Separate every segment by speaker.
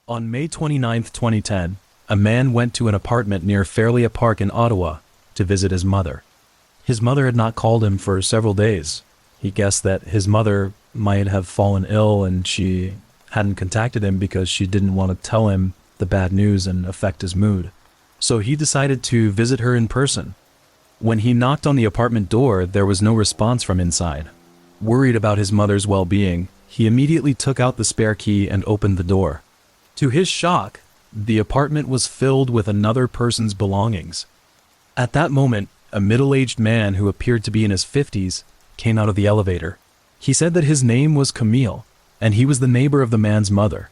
Speaker 1: On May 29, 2010, a man went to an apartment near Fairlea Park in Ottawa to visit his mother. His mother had not called him for several days. He guessed that his mother might have fallen ill and she hadn't contacted him because she didn't want to tell him the bad news and affect his mood. So he decided to visit her in person. When he knocked on the apartment door, there was no response from inside. Worried about his mother's well-being, he immediately took out the spare key and opened the door. To his shock, the apartment was filled with another person's belongings. At that moment, a middle-aged man who appeared to be in his 50s came out of the elevator. He said that his name was Camille, and he was the neighbor of the man's mother.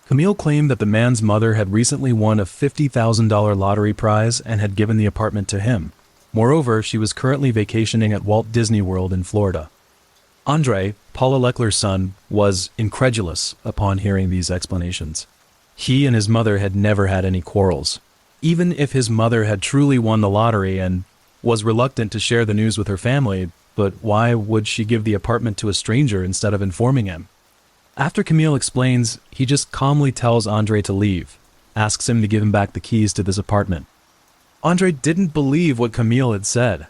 Speaker 1: Camille claimed that the man's mother had recently won a $50,000 lottery prize and had given the apartment to him. Moreover, she was currently vacationing at Walt Disney World in Florida. Andre, Paula Leckler's son, was incredulous upon hearing these explanations. He and his mother had never had any quarrels. Even if his mother had truly won the lottery and was reluctant to share the news with her family, but why would she give the apartment to a stranger instead of informing him? After Camille explains, he just calmly tells Andre to leave, asks him to give him back the keys to this apartment. Andre didn't believe what Camille had said.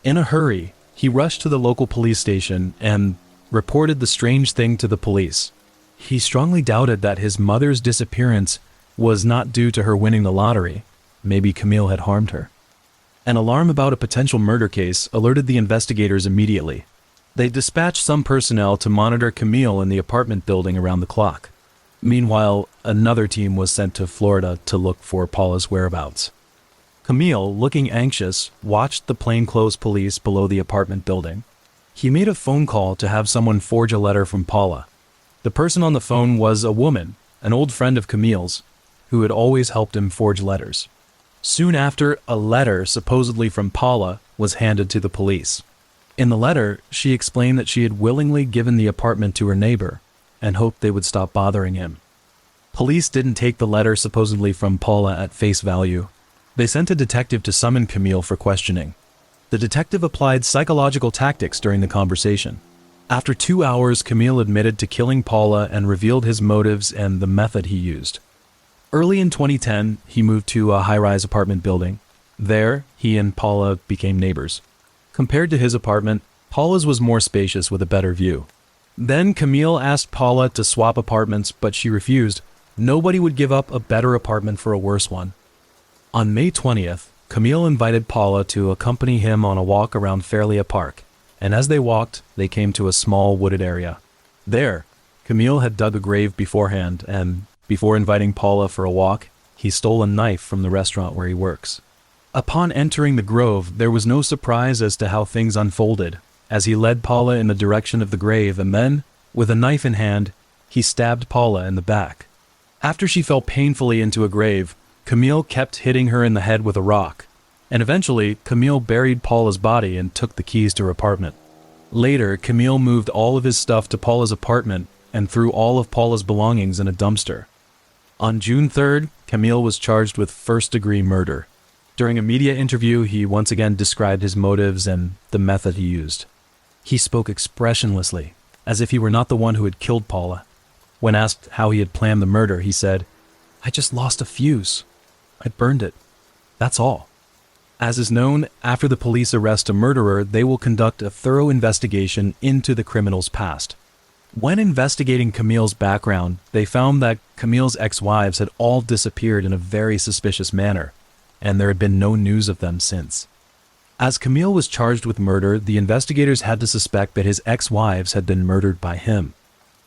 Speaker 1: In a hurry, he rushed to the local police station and reported the strange thing to the police. He strongly doubted that his mother's disappearance was not due to her winning the lottery. Maybe Camille had harmed her. An alarm about a potential murder case alerted the investigators immediately. They dispatched some personnel to monitor Camille in the apartment building around the clock. Meanwhile, another team was sent to Florida to look for Paula's whereabouts. Camille, looking anxious, watched the plainclothes police below the apartment building. He made a phone call to have someone forge a letter from Paula. The person on the phone was a woman, an old friend of Camille's, who had always helped him forge letters. Soon after, a letter, supposedly from Paula, was handed to the police. In the letter, she explained that she had willingly given the apartment to her neighbor and hoped they would stop bothering him. Police didn't take the letter supposedly from Paula at face value. They sent a detective to summon Camille for questioning. The detective applied psychological tactics during the conversation. After 2 hours, Camille admitted to killing Paula and revealed his motives and the method he used. Early in 2010, he moved to a high-rise apartment building. There, he and Paula became neighbors. Compared to his apartment, Paula's was more spacious with a better view. Then Camille asked Paula to swap apartments, but she refused. Nobody would give up a better apartment for a worse one. On May 20th, Camille invited Paula to accompany him on a walk around Fairlea Park, and as they walked, they came to a small wooded area. There, Camille had dug a grave beforehand, and before inviting Paula for a walk, he stole a knife from the restaurant where he works. Upon entering the grove, there was no surprise as to how things unfolded, as he led Paula in the direction of the grave and then, with a knife in hand, he stabbed Paula in the back. After she fell painfully into a grave, Camille kept hitting her in the head with a rock, and eventually, Camille buried Paula's body and took the keys to her apartment. Later, Camille moved all of his stuff to Paula's apartment and threw all of Paula's belongings in a dumpster. On June 3rd, Camille was charged with first-degree murder. During a media interview, he once again described his motives and the method he used. He spoke expressionlessly, as if he were not the one who had killed Paula. When asked how he had planned the murder, he said, "I just lost a fuse. I burned it. That's all." As is known, after the police arrest a murderer, they will conduct a thorough investigation into the criminal's past. When investigating Camille's background, they found that Camille's ex-wives had all disappeared in a very suspicious manner, and there had been no news of them since. As Camille was charged with murder, the investigators had to suspect that his ex-wives had been murdered by him.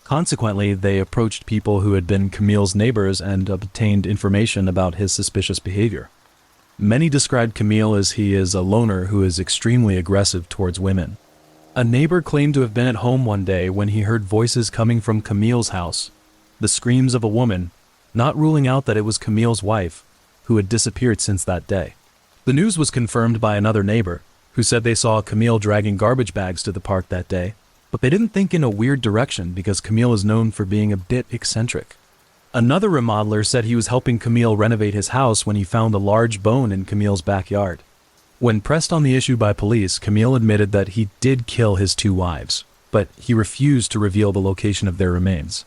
Speaker 1: Consequently, they approached people who had been Camille's neighbors and obtained information about his suspicious behavior. Many described Camille as he is a loner who is extremely aggressive towards women. A neighbor claimed to have been at home one day when he heard voices coming from Camille's house, the screams of a woman, not ruling out that it was Camille's wife, who had disappeared since that day. The news was confirmed by another neighbor, who said they saw Camille dragging garbage bags to the park that day, but they didn't think in a weird direction because Camille is known for being a bit eccentric. Another remodeler said he was helping Camille renovate his house when he found a large bone in Camille's backyard. When pressed on the issue by police, Camille admitted that he did kill his 2 wives, but he refused to reveal the location of their remains.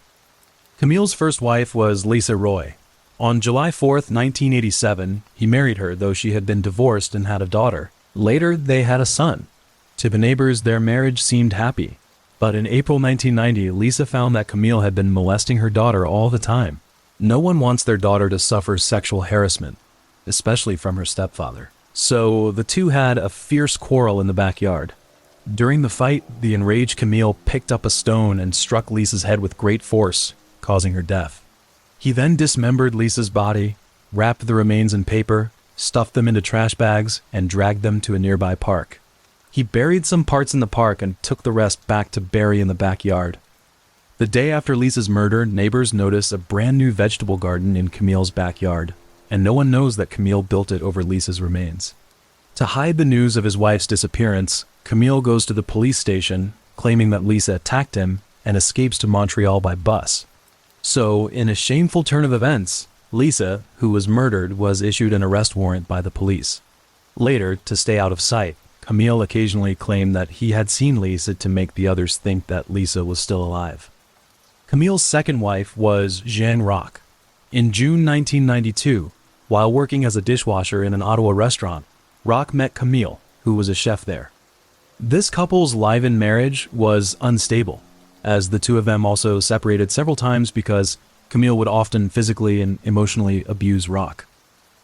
Speaker 1: Camille's first wife was Lisa Roy. On July 4th, 1987, he married her, though she had been divorced and had a daughter. Later, they had a son. To the neighbors, their marriage seemed happy. But in April 1990, Lisa found that Camille had been molesting her daughter all the time. No one wants their daughter to suffer sexual harassment, especially from her stepfather. So the two had a fierce quarrel in the backyard. During the fight, the enraged Camille picked up a stone and struck Lisa's head with great force, causing her death. He then dismembered Lisa's body, wrapped the remains in paper, stuffed them into trash bags, and dragged them to a nearby park. He buried some parts in the park and took the rest back to bury in the backyard. The day after Lisa's murder, neighbors noticed a brand new vegetable garden in Camille's backyard, and no one knows that Camille built it over Lisa's remains. To hide the news of his wife's disappearance, Camille goes to the police station, claiming that Lisa attacked him, and escapes to Montreal by bus. So, in a shameful turn of events, Lisa, who was murdered, was issued an arrest warrant by the police. Later, to stay out of sight, Camille occasionally claimed that he had seen Lisa to make the others think that Lisa was still alive. Camille's second wife was Jeanne Roch. In June 1992, while working as a dishwasher in an Ottawa restaurant, Roch met Camille, who was a chef there. This couple's live-in marriage was unstable, as the two of them also separated several times because Camille would often physically and emotionally abuse Roch.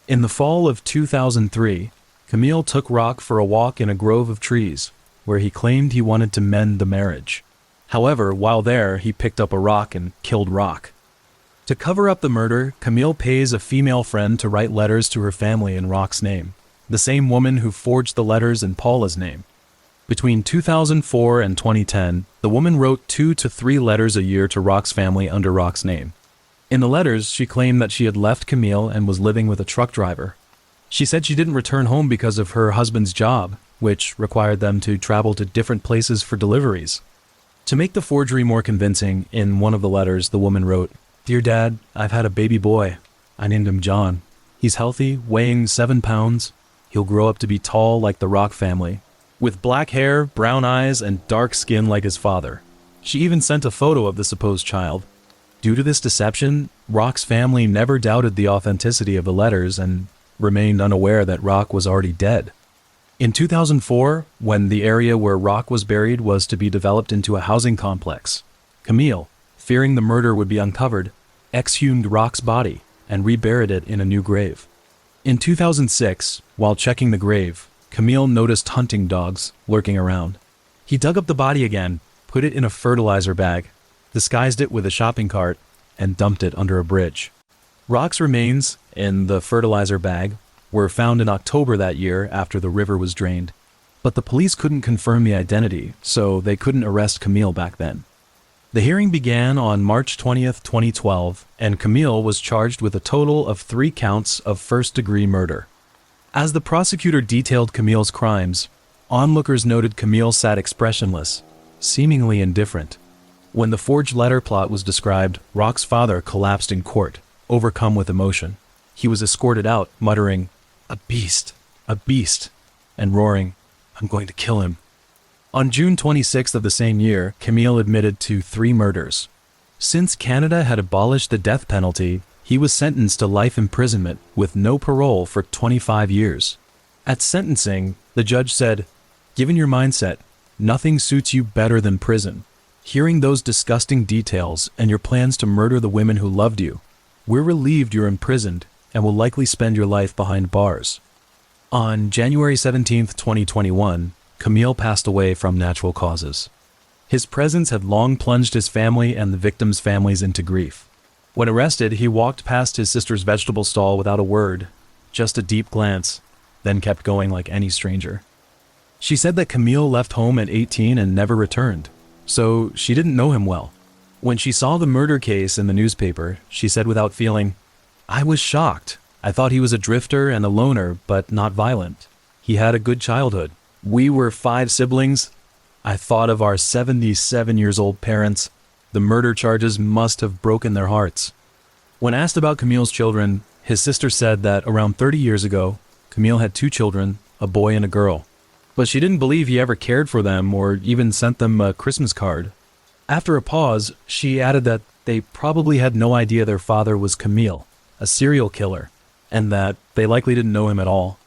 Speaker 1: In the fall of 2003, Camille took Roch for a walk in a grove of trees, where he claimed he wanted to mend the marriage. However, while there, he picked up a rock and killed Roch. To cover up the murder, Camille pays a female friend to write letters to her family in Roch's name, the same woman who forged the letters in Paula's name. Between 2004 and 2010, the woman wrote 2 to 3 letters a year to Roch's family under Roch's name. In the letters, she claimed that she had left Camille and was living with a truck driver. She said she didn't return home because of her husband's job, which required them to travel to different places for deliveries. To make the forgery more convincing, in one of the letters, the woman wrote, "Dear Dad, I've had a baby boy. I named him John. He's healthy, weighing 7 pounds. He'll grow up to be tall like the Roch family, with black hair, brown eyes, and dark skin like his father." She even sent a photo of the supposed child. Due to this deception, Roch's family never doubted the authenticity of the letters and remained unaware that Roch was already dead. In 2004, when the area where Roch was buried was to be developed into a housing complex, Camille, fearing the murder would be uncovered, exhumed Roch's body and reburied it in a new grave. In 2006, while checking the grave, Camille noticed hunting dogs lurking around. He dug up the body again, put it in a fertilizer bag, disguised it with a shopping cart, and dumped it under a bridge. Roch's remains, in the fertilizer bag, were found in October that year after the river was drained. But the police couldn't confirm the identity, so they couldn't arrest Camille back then. The hearing began on March 20th, 2012, and Camille was charged with a total of 3 counts of first-degree murder. As the prosecutor detailed Camille's crimes, onlookers noted Camille sat expressionless, seemingly indifferent. When the forged letter plot was described, Roch's father collapsed in court, overcome with emotion. He was escorted out, muttering, a beast," and roaring, "I'm going to kill him." On June 26th of the same year, Camille admitted to 3 murders. Since Canada had abolished the death penalty, he was sentenced to life imprisonment with no parole for 25 years. At sentencing, the judge said, "Given your mindset, nothing suits you better than prison. Hearing those disgusting details and your plans to murder the women who loved you, we're relieved you're imprisoned and will likely spend your life behind bars." On January 17th, 2021, Camille passed away from natural causes. His presence had long plunged his family and the victims' families into grief. When arrested, he walked past his sister's vegetable stall without a word, just a deep glance, then kept going like any stranger. She said that Camille left home at 18 and never returned, so she didn't know him well. When she saw the murder case in the newspaper, she said without feeling, "I was shocked. I thought he was a drifter and a loner, but not violent. He had a good childhood. We were 5 siblings. I thought of our 77-years-old parents. The murder charges must have broken their hearts." When asked about Camille's children, his sister said that around 30 years ago, Camille had 2 children, a boy and a girl. But she didn't believe he ever cared for them or even sent them a Christmas card. After a pause, she added that They probably had no idea their father was Camille, a serial killer, and that they likely didn't know him at all.